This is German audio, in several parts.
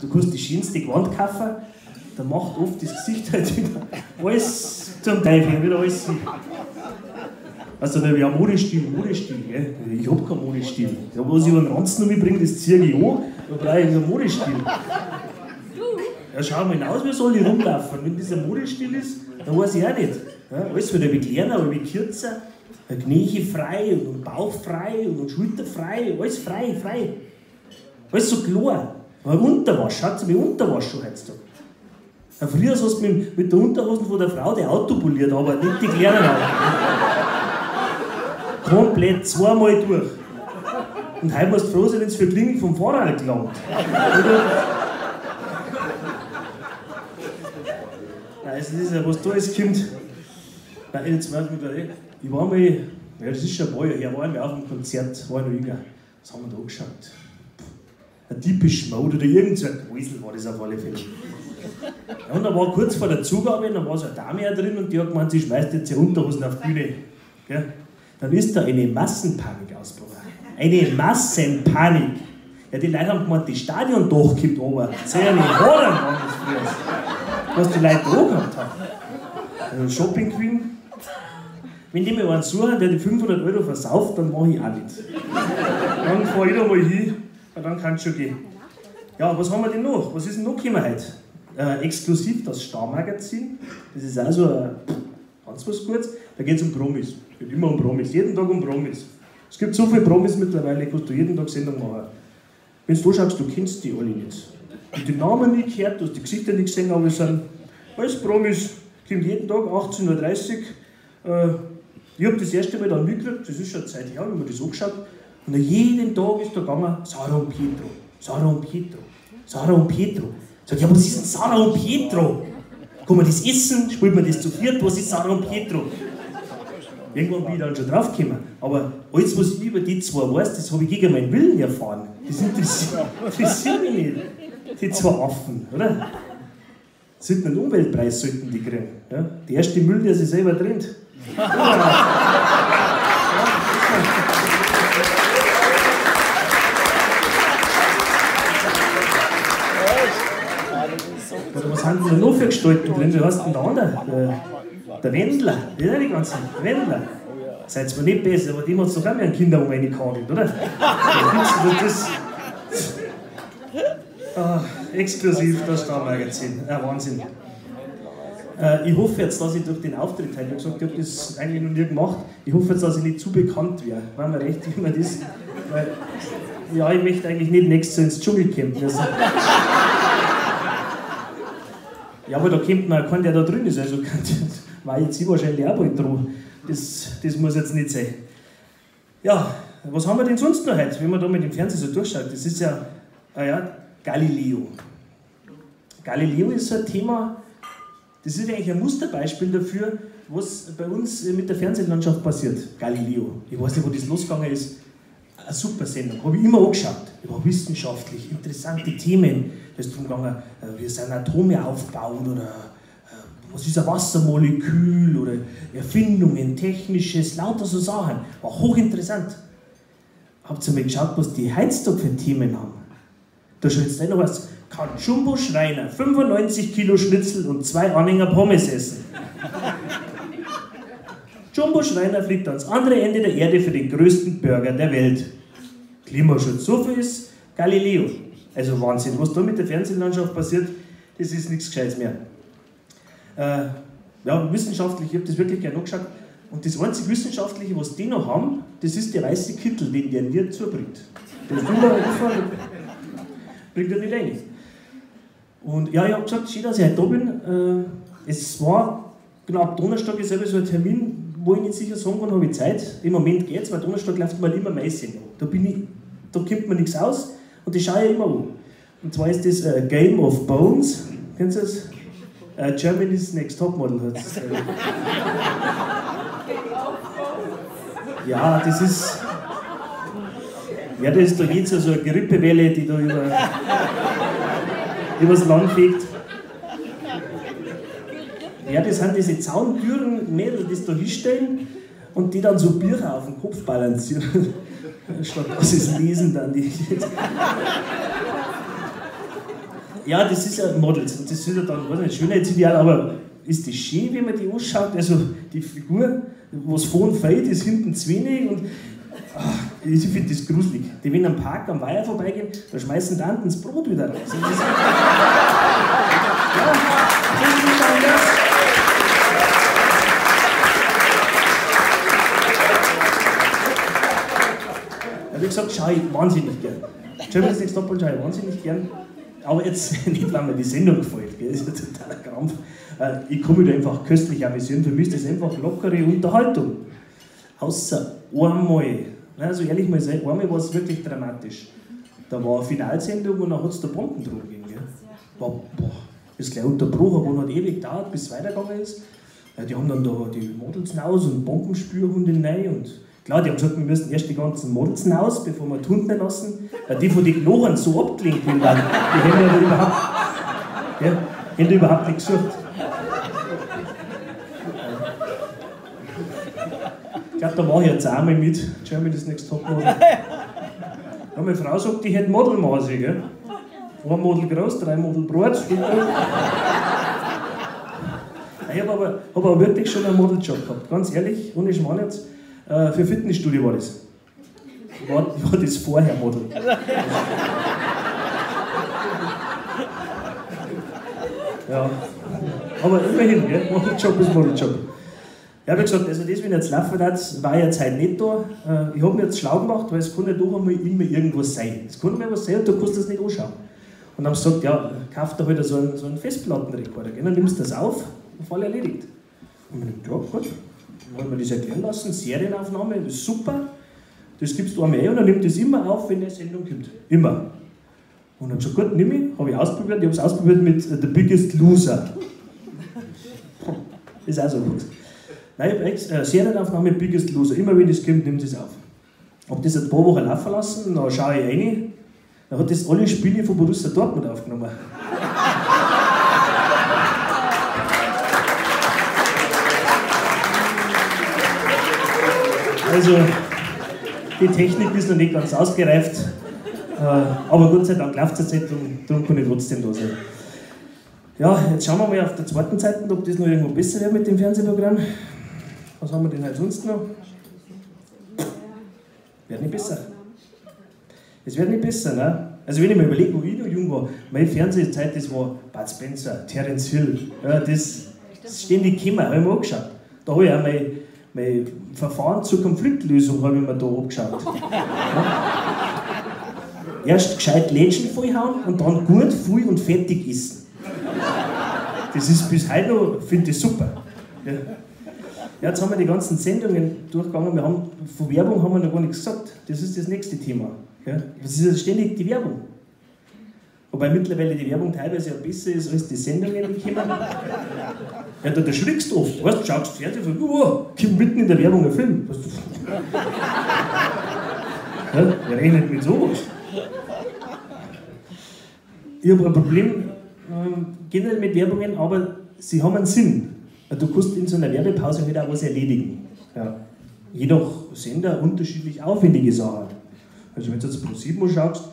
du kannst die schönste Gewand kaufen, da macht oft das Gesicht halt wieder alles zum Teufel, wieder alles hin. Also, ja, Modestil, gell? Ich hab keinen Modestil. Ja, was ich über den Ranzen mitbringe, das ziehe ich an, da brauche ich einen Modestil. Ja, schau mal hinaus, wie soll ich rumlaufen? Wenn das ein Modestil ist, dann weiß ich auch nicht. Ja, alles wird ein bisschen kleiner, aber ein bisschen kürzer. Knie frei und Bauch frei und Schulter frei, alles frei. Alles so klar. Aber Unterwasch, schaut mal Unterwasch schon heutzutage. Ja, früher hast du mit der Unterhose von der Frau das Auto poliert, aber nicht die kleinen Autos. Komplett, zweimal durch. Und heute musst du froh sein, wenn es für Klingel vom Fahrrad gelangt. Also das ist ja, was da alles kommt. Nein, jetzt weiß ich wieder, ich war mal, ja das ist schon ein paar Jahre her, war einmal auf einem Konzert, war ich noch jünger. Was haben wir da angeschaut? Ein Depeche Mode oder irgend so ein Gewusel war das auf alle Fälle. Ja, und da war kurz vor der Zugabe, da war so eine Dame drin und die hat gemeint, sie schmeißt jetzt ihre Unterhosen auf die Bühne. Gell? Dann ist da eine Massenpanik ausgebrochen. Eine Massenpanik. Ja, die Leute haben gemeint, das Stadiondach kippt runter. Das ist ja nicht Horror, waren das früher. Was die Leute da gehabt haben. Also Shopping Queen. Wenn die mir einen suchen, der die 500 € versauft, dann mache ich auch nicht. Dann fahre ich da mal hin und dann kann es schon gehen. Ja, was haben wir denn noch? Was ist denn noch gekommen heute? Exklusiv das Star-Magazin. Das ist also ganz was Gutes. Da geht es um Promis. Es geht immer um Promis. Jeden Tag um Promis. Es gibt so viele Promis mittlerweile, kannst du jeden Tag Sendung machen. Wenn du schaust, du kennst die alle nicht. Du hast die Namen nicht gehört, du hast die Gesichter nicht gesehen, aber es sind alles Promis. Kommt jeden Tag 18:30 Uhr. Ich habe das erste Mal dann mitgekriegt, das ist schon eine Zeit her, wenn man das angeschaut. Und jeden Tag ist da gegangen, Sarah und Pietro. Sag ich, ja, was ist denn Sarah und Pietro? Kann man das essen? Spielt man das zu viert? Was ist Sarah und Pietro? Irgendwann bin ich dann schon draufgekommen. Aber alles, was ich über die zwei weiß, das habe ich gegen meinen Willen erfahren. Das interessiert mich nicht. Die zwei Affen, oder? Sollten einen Umweltpreis sollten die kriegen. Ja? Der erste Müll, der sich selber trennt. Oder was haben denn da noch für Gestalten drin? Wie heißt denn der andere? Der Wendler. Ja, die ganzen Wendler. Seid zwar nicht besser, aber dem hat es doch auch mehr einen Kinderraum reingekagelt, oder? Exklusiv das Star-Magazin. Wahnsinn. Ich hoffe jetzt, dass ich durch den Auftritt heute, ich habe gesagt, ich habe das eigentlich noch nie gemacht, ich hoffe jetzt, dass ich nicht zu bekannt wäre. War mir recht, wie man das. Weil, ja, ich möchte eigentlich nicht nächstes ins Dschungelcamp müssen. Ja, aber da kommt man keinen, der da drin ist, also war jetzt ich wahrscheinlich auch bald dran. Das muss jetzt nicht sein. Ja, was haben wir denn sonst noch heute, wenn man da mit dem Fernsehen so durchschaut? Das ist ja, Galileo. Galileo ist so ein Thema, das ist eigentlich ein Musterbeispiel dafür, was bei uns mit der Fernsehlandschaft passiert. Galileo. Ich weiß nicht, wo das losgegangen ist. Eine super Sendung, habe ich immer angeschaut. Über wissenschaftlich interessante Themen. Da ist darum gegangen, wie sie Atome aufbauen oder was ist ein Wassermolekül oder Erfindungen, Technisches, lauter so Sachen. War hochinteressant. Habt ihr mal geschaut, was die heutzutage für Themen haben? Da schaut jetzt noch was. Kann Jumbo Schreiner 95 Kilo Schnitzel und 2 Anhänger Pommes essen? Jumbo Schreiner fliegt ans andere Ende der Erde für den größten Burger der Welt. Klimaschutz, so viel ist Galileo. Also Wahnsinn, was da mit der Fernsehlandschaft passiert, das ist nichts Gescheites mehr. Ja, wissenschaftlich, ich habe das wirklich gerne angeschaut. Und das einzige Wissenschaftliche, was die noch haben, das ist der weiße Kittel, den der nie zubringt. Der ist immer bringt er nicht rein. Und ja, ich habe gesagt, schön, dass ich heute da bin. Es war, genau, ab Donnerstag ist selber so ein Termin, wo ich nicht sicher sagen kann, habe ich Zeit. Im Moment geht es, weil Donnerstag läuft mal immer meine Sendung. Da kommt mir nichts aus und das schaue ich immer an. Und zwar ist das Game of Bones. Kennst du das? Germany's Next Topmodel hat es. Ja, das ist. Ja, das ist da jetzt so eine Grippewelle, die da übers Land fegt. Ja, das sind diese zaundüren Mädel, die es da hinstellen und die dann so Bücher auf den Kopf balancieren. Statt dass sie es lesen dann. Ja, das ist ja Models. Und das ist ja dann, weiß nicht, Schönheitsideal, aber ist das schön, wenn man die anschaut? Also die Figur, was vorn fällt, ist hinten zu wenig und ich finde das gruselig. Die, wenn am Park am Weiher vorbeigehen, da schmeißen Tanten das Brot wieder raus. Und das, ja, das ist dann das. Da habe ich gesagt, schaue ich wahnsinnig gern. Germany's Next Topmodel schaue ich wahnsinnig gern. Aber jetzt nicht, weil mir die Sendung gefällt. Gell? Das ist ein totaler Krampf. Ich kann mich da einfach köstlich amüsieren. Für mich ist das einfach lockere Unterhaltung. Außer einmal, also ehrlich mal sagen, einmal war es wirklich dramatisch. Da war eine Finalsendung und dann hat es da Bomben drum gegeben. Boah, ist gleich unterbrochen, aber hat ewig gedauert, bis es weitergegangen ist. Ja, die haben dann da die Models raus und Bombenspürhunde rein. Und klar, die haben gesagt, wir müssen erst die ganzen Models raus, bevor wir die Hunde lassen. Die von den Knochen so abgelenkt werden, die haben ja überhaupt nicht gesucht. Ich glaube, da mache ich jetzt einmal mit, Germany's Next Topmodel. Ja, meine Frau sagt, die hätte Modelmaße, gell? 1 Model groß, 3 Model Brot. Ich habe aber wirklich schon einen Modeljob gehabt, ganz ehrlich, ohne Schmarrn jetzt. Für Fitnessstudio war das. War das vorher Model. Ja, aber immerhin, gell? Modeljob ist Modeljob. Ich habe gesagt, also das, wenn jetzt laufen hat, war jetzt heute nicht da. Ich habe mir jetzt schlau gemacht, weil es kann ja doch einmal immer irgendwas sein. Es kann mal was sein und du kannst das nicht anschauen. Und dann haben sie gesagt, ja, kauf dir halt so einen Festplattenrekorder, gell? Dann nimmst du das auf und voll erledigt. Und ich dachte, ja gut, dann habe ich mir das erklären lassen, Serienaufnahme, das ist super. Das gibst du einmal und dann nimmt das immer auf, wenn eine Sendung kommt. Immer. Und dann habe ich gesagt, gut, nimm ich, habe ich ausprobiert. Ich habe es ausprobiert mit The Biggest Loser. Das ist auch so gut. Nein, ich habe Serienaufnahme Biggest Loser. Immer wenn das kommt, nimmt es auf. Ich habe das ein paar Wochen laufen lassen, dann schaue ich rein. Dann hat das alle Spiele von Borussia Dortmund aufgenommen. Also, die Technik ist noch nicht ganz ausgereift. Aber Gott sei Dank läuft es jetzt nicht, darum kann ich trotzdem da sein. Ja, jetzt schauen wir mal auf der zweiten Seite, ob das noch irgendwo besser wird mit dem Fernsehprogramm. Was haben wir denn halt sonst noch? Wird nicht besser. Es wird nicht besser, ne? Also wenn ich mir überlege, wo ich noch jung war, meine Fernsehzeit, das war Bud Spencer, Terence Hill, ja, das ständig gekommen, habe ich mir angeschaut. Da habe ich auch mein Verfahren zur Konfliktlösung habe ich mir da angeschaut. Ja? Erst gescheit Lädchen vollhauen und dann gut, viel und fertig essen. Das ist bis heute noch, finde ich super. Ja. Ja, jetzt haben wir die ganzen Sendungen durchgegangen, von Werbung haben wir noch gar nichts gesagt. Das ist das nächste Thema. Ja. Das ist ja ständig die Werbung. Wobei mittlerweile die Werbung teilweise ja besser ist als die Sendungen, die kommen. Ja, da erschrickst du oft. Weißt du, schaust Fernsehen und kommt mitten in der Werbung ein Film. Ja, wer rechnet mit sowas? Ich habe ein Problem generell mit Werbungen, aber sie haben einen Sinn. Du kannst in so einer Werbepause halt auch was erledigen. Ja. Je nach Sender unterschiedlich aufwendige Sachen. Also wenn du jetzt Pro7 schaust,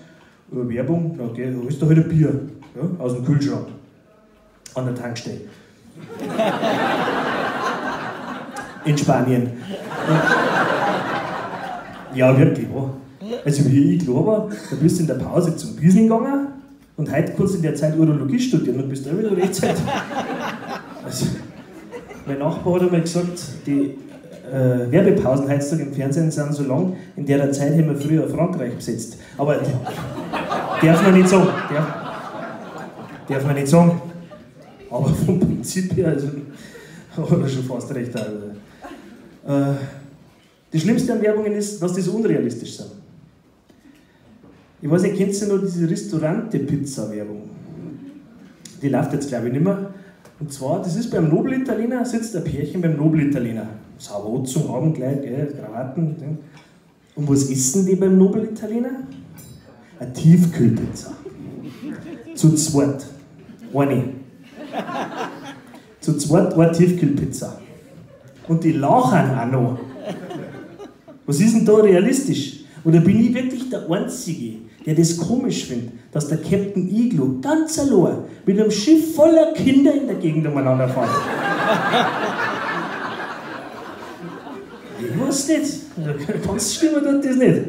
Werbung, dann holst du halt ein Bier, ja, aus dem Kühlschrank an der Tankstelle. In Spanien. Ja, wirklich. Ja. Also wie ich klar war, da bist du in der Pause zum Biesling gegangen und heute kannst du in der Zeit Urologie studieren und bist da wieder rechtzeitig. Also, mein Nachbar hat einmal gesagt, die Werbepausen heutzutage im Fernsehen sind so lang, in der Zeit haben wir früher Frankreich besetzt. Aber darf man nicht sagen. Darf man nicht sagen. Aber vom Prinzip her also, hat er schon fast recht. Das Schlimmste an Werbungen ist, dass die so unrealistisch sind. Ich weiß nicht, kennst du noch diese Restaurante-Pizza-Werbung? Die läuft jetzt glaube ich nicht mehr. Und zwar, das ist beim Nobel-Italiener, sitzt ein Pärchen beim Nobel-Italiener. Sauber zum Abendkleid, Krawatten. Und was essen die beim Nobel-Italiener? Eine Tiefkühlpizza. Zu zweit. Eine. Zu zweit eine Tiefkühlpizza. Und die lachen auch noch. Was ist denn da realistisch? Oder bin ich wirklich der Einzige, der das komisch findet, dass der Captain Igloo ganz allein mit einem Schiff voller Kinder in der Gegend umeinander fährt. Ich weiß nicht. Ganz stimmen tut das nicht.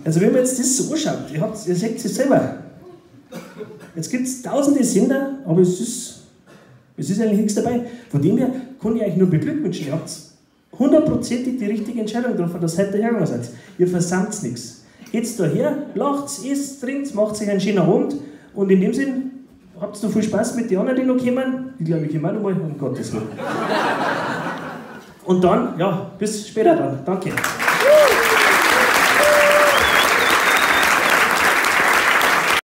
Also wenn man jetzt das so anschaut, ihr seht es selber. Jetzt gibt es tausende Sender, aber es ist eigentlich nichts dabei. Von dem her kann ich euch nur beglückwünschen. Ihr habt hundertprozentig die richtige Entscheidung getroffen, dass ihr heute hergegangen seid. Ihr versammt nichts. Geht daher, lacht, isst, trinkt, macht euch einen schönen Abend und in dem Sinn habt ihr noch viel Spaß mit den anderen, die noch kommen. Ich glaube, ich komme auch noch mal, um Gottes Willen. Und dann, ja, bis später dann. Danke.